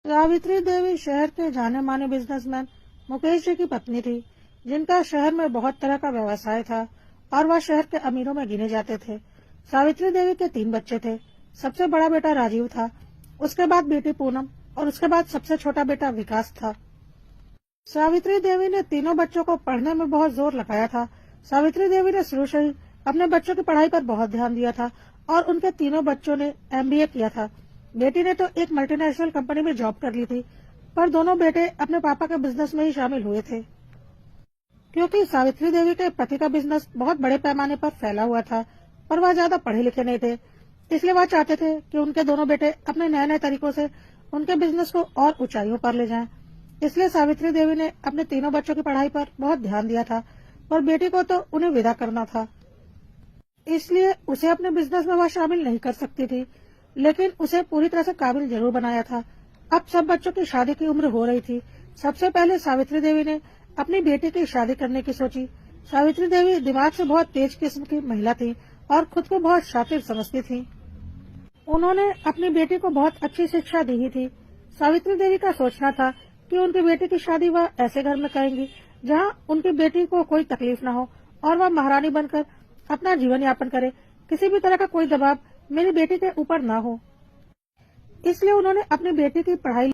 सावित्री देवी शहर के जाने माने बिजनेसमैन मुकेश जी की पत्नी थी, जिनका शहर में बहुत तरह का व्यवसाय था और वह शहर के अमीरों में गिने जाते थे। सावित्री देवी के 3 बच्चे थे। सबसे बड़ा बेटा राजीव था, उसके बाद बेटी पूनम और उसके बाद सबसे छोटा बेटा विकास था। सावित्री देवी ने तीनों बच्चों को पढ़ने में बहुत जोर लगाया था। सावित्री देवी ने शुरू से ही अपने बच्चों की पढ़ाई पर बहुत ध्यान दिया था और उनके तीनों बच्चों ने MBA किया था। बेटी ने तो एक मल्टीनेशनल कंपनी में जॉब कर ली थी, पर दोनों बेटे अपने पापा के बिजनेस में ही शामिल हुए थे। क्योंकि सावित्री देवी के पति का बिजनेस बहुत बड़े पैमाने पर फैला हुआ था, पर वह ज्यादा पढ़े लिखे नहीं थे, इसलिए वह चाहते थे कि उनके दोनों बेटे अपने नए नए तरीकों से उनके बिजनेस को और ऊंचाइयों पर ले जाएं। इसलिए सावित्री देवी ने अपने तीनों बच्चों की पढ़ाई पर बहुत ध्यान दिया था, पर बेटी को तो उन्हें विदा करना था, इसलिए उसे अपने बिजनेस में वह शामिल नहीं कर सकती थी, लेकिन उसे पूरी तरह से काबिल जरूर बनाया था। अब सब बच्चों की शादी की उम्र हो रही थी। सबसे पहले सावित्री देवी ने अपनी बेटी की शादी करने की सोची। सावित्री देवी दिमाग से बहुत तेज किस्म की महिला थी और खुद को बहुत शातिर समझती थी। उन्होंने अपनी बेटी को बहुत अच्छी शिक्षा दी ही थी। सावित्री देवी का सोचना था कि उनकी बेटी की शादी वह ऐसे घर में करेंगी जहां उनकी बेटी को कोई तकलीफ न हो और वह महारानी बनकर अपना जीवन यापन करे। किसी भी तरह का कोई दबाव मेरी बेटी के ऊपर न हो, इसलिए उन्होंने अपनी बेटी की पढ़ाई